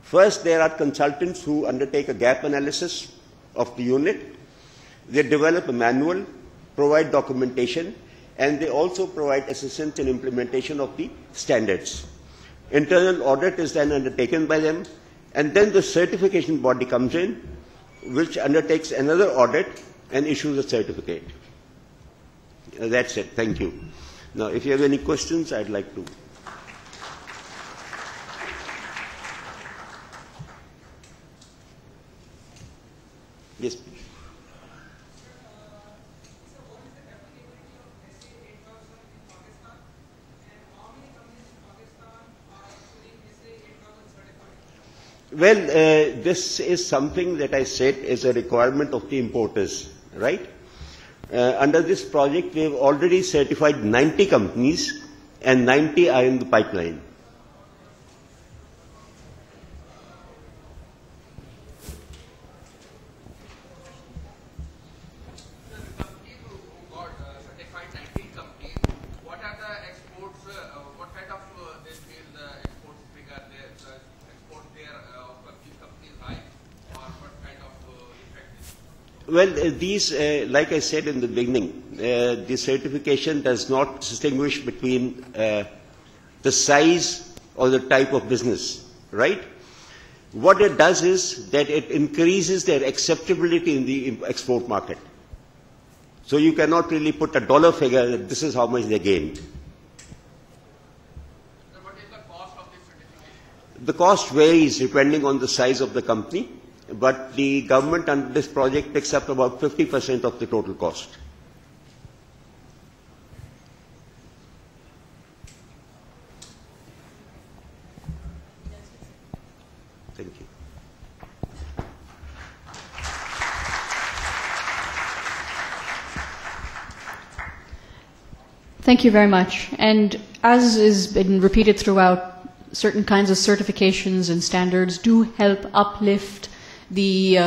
First, there are consultants who undertake a gap analysis of the unit. They develop a manual, provide documentation, and they also provide assistance in implementation of the standards. Internal audit is then undertaken by them, and then the certification body comes in, which undertakes another audit and issues a certificate. That's it. Thank you. Now, if you have any questions, I'd like to. Yes, please. Well, this is something that I said is a requirement of the importers, right? Under this project, we have already certified 90 companies and 90 are in the pipeline. Well, these, like I said in the beginning, the certification does not distinguish between the size or the type of business, right? What it does is that it increases their acceptability in the export market. So you cannot really put a dollar figure that this is how much they gained. So what is the cost of this certification? The cost varies depending on the size of the company. But the government under this project picks up about 50% of the total cost. Thank you. Thank you very much. And as has been repeated throughout, certain kinds of certifications and standards do help uplift the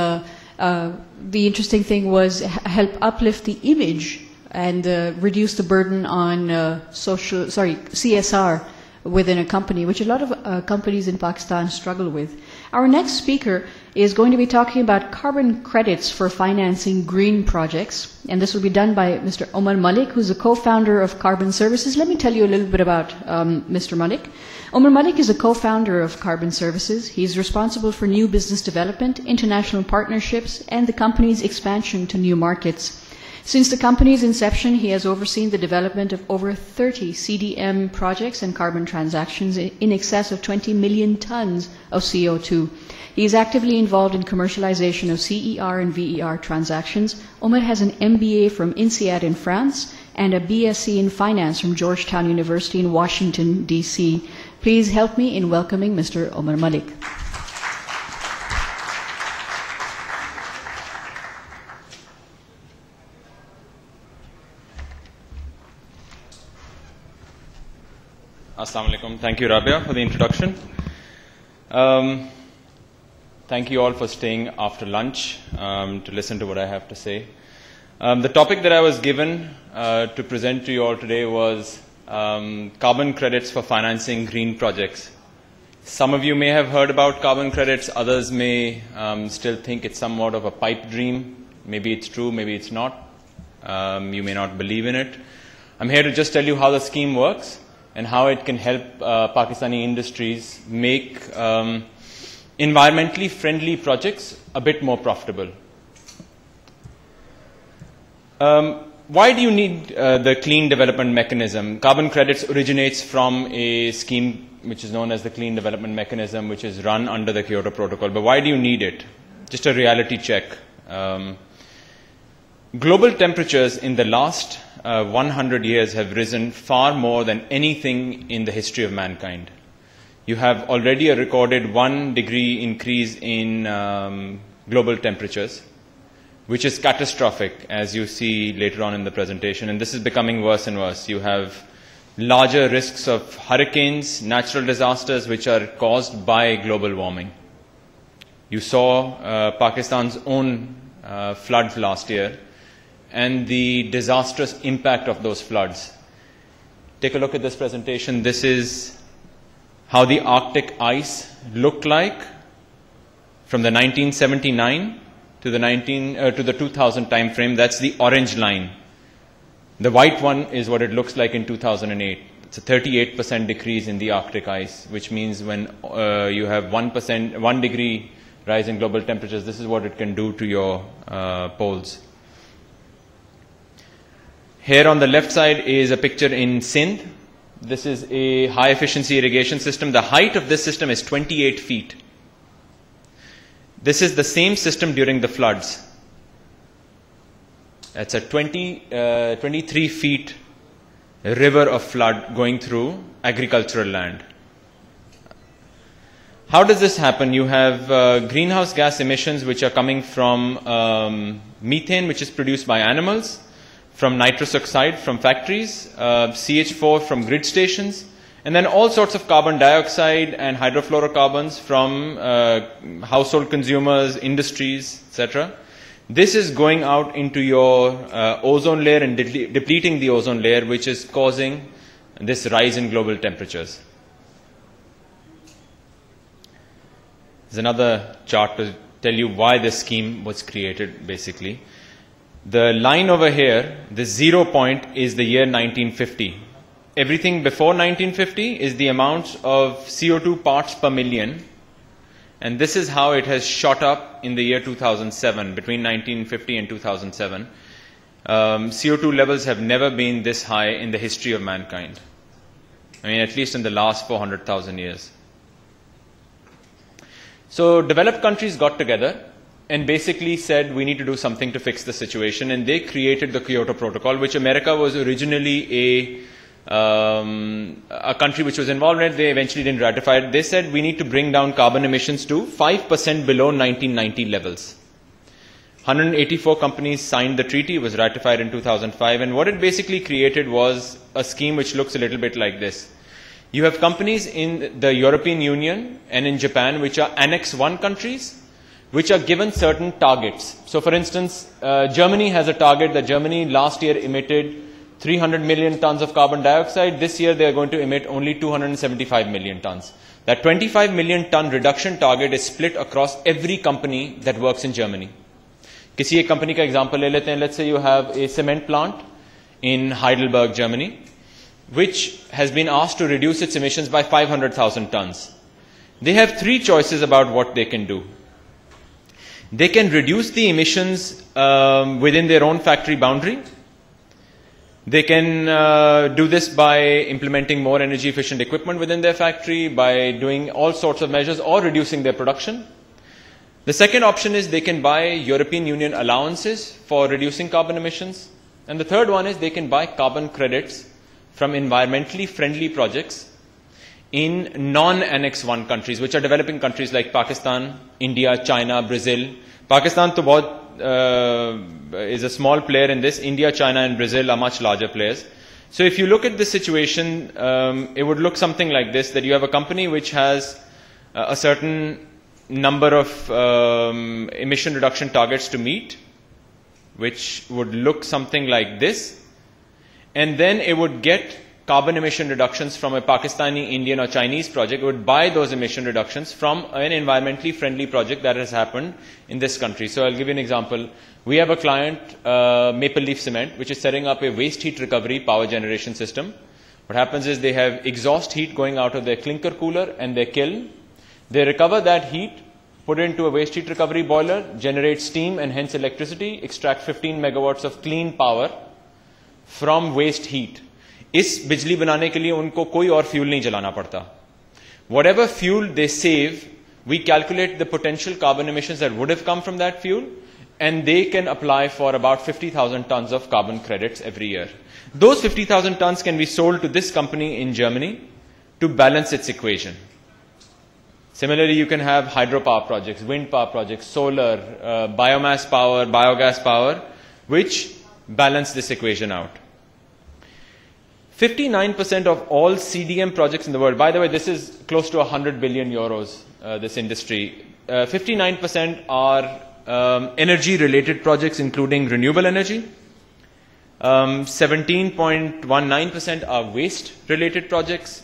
interesting thing was help uplift the image and reduce the burden on CSR within a company, which a lot of companies in Pakistan struggle with. Our next speaker is going to be talking about carbon credits for financing green projects, and this will be done by Mr. Omar Malik, who's a co-founder of Carbon Services. Let me tell you a little bit about Mr. Malik. Omar Malik is a co-founder of Carbon Services. He's responsible for new business development, international partnerships, and the company's expansion to new markets. Since the company's inception, he has overseen the development of over 30 CDM projects and carbon transactions in excess of 20 million tons of CO2. He is actively involved in commercialization of CER and VER transactions. Omar has an MBA from INSEAD in France and a BSc in Finance from Georgetown University in Washington, D.C. Please help me in welcoming Mr. Omar Malik. Assalamu alaikum. Thank you, Rabia, for the introduction. Thank you all for staying after lunch to listen to what I have to say. The topic that I was given to present to you all today was carbon credits for financing green projects. Some of you may have heard about carbon credits. Others may still think it's somewhat of a pipe dream. Maybe it's true, maybe it's not. You may not believe in it. I'm here to just tell you how the scheme works and how it can help Pakistani industries make environmentally friendly projects a bit more profitable. Why do you need the Clean Development Mechanism? Carbon credits originates from a scheme which is known as the Clean Development Mechanism, which is run under the Kyoto Protocol. But why do you need it? Just a reality check. Global temperatures in the last 100 years have risen far more than anything in the history of mankind. You have already a recorded 1 degree increase in global temperatures, which is catastrophic, as you see later on in the presentation. And this is becoming worse and worse. You have larger risks of hurricanes, natural disasters, which are caused by global warming. You saw Pakistan's own floods last year and the disastrous impact of those floods. Take a look at this presentation. This is how the Arctic ice looked like from the 1979 to the 2000 time frame. That's the orange line. The white one is what it looks like in 2008. It's a 38% decrease in the Arctic ice, which means when you have 1 degree rise in global temperatures, this is what it can do to your poles. Here on the left side is a picture in Sindh. This is a high efficiency irrigation system. The height of this system is 28 feet. This is the same system during the floods. It's a 23 feet river of flood going through agricultural land. How does this happen? You have greenhouse gas emissions which are coming from methane, which is produced by animals, from nitrous oxide from factories, CH4 from grid stations, and then all sorts of carbon dioxide and hydrofluorocarbons from household consumers, industries, etc. This is going out into your ozone layer and depleting the ozone layer, which is causing this rise in global temperatures. There's another chart to tell you why this scheme was created, basically. The line over here, the 0 point, is the year 1950. Everything before 1950 is the amount of CO2 parts per million. And this is how it has shot up in the year 2007, between 1950 and 2007. CO2 levels have never been this high in the history of mankind. I mean, at least in the last 400,000 years. So developed countries got together and basically said, we need to do something to fix the situation. And they created the Kyoto Protocol, which America was originally a country which was involved in it. They eventually didn't ratify it. They said, we need to bring down carbon emissions to 5% below 1990 levels. 184 companies signed the treaty. It was ratified in 2005. And what it basically created was a scheme which looks a little bit like this. You have companies in the European Union and in Japan which are Annex 1 countries, which are given certain targets. So for instance, Germany has a target that Germany last year emitted 300 million tons of carbon dioxide. This year they are going to emit only 275 million tons. That 25 million ton reduction target is split across every company that works in Germany. किसी एक company का example ले लेते हैं. Let's say you have a cement plant in Heidelberg, Germany, which has been asked to reduce its emissions by 500,000 tons. They have three choices about what they can do. They can reduce the emissions within their own factory boundary. They can do this by implementing more energy efficient equipment within their factory, by doing all sorts of measures, or reducing their production. The second option is they can buy European Union allowances for reducing carbon emissions. And the third one is they can buy carbon credits from environmentally friendly projects in non-Annex 1 countries, which are developing countries like Pakistan, India, China, Brazil. Pakistan to is a small player in this. India, China and Brazil are much larger players. So if you look at this situation, it would look something like this, that you have a company which has a certain number of emission reduction targets to meet, which would look something like this. And then it would get carbon emission reductions from a Pakistani, Indian or Chinese project. It would buy those emission reductions from an environmentally friendly project that has happened in this country. So I'll give you an example. We have a client, Maple Leaf Cement, which is setting up a waste heat recovery power generation system. What happens is they have exhaust heat going out of their clinker cooler and their kiln. They recover that heat, put it into a waste heat recovery boiler, generate steam and hence electricity, extract 15 megawatts of clean power from waste heat. इस बिजली बनाने के लिए उनको कोई और fuel नहीं जलाना पड़ता. Whatever fuel they save, we calculate the potential carbon emissions that would have come from that fuel, and they can apply for about 50,000 tons of carbon credits every year. Those 50,000 tons can be sold to this company in Germany to balance its equation. Similarly, you can have hydropower projects, wind power projects, solar, biomass power, biogas power, which balance this equation out. 59% of all CDM projects in the world, by the way, this is close to 100 billion euros, this industry. 59% are energy-related projects, including renewable energy. 17.19% are waste-related projects.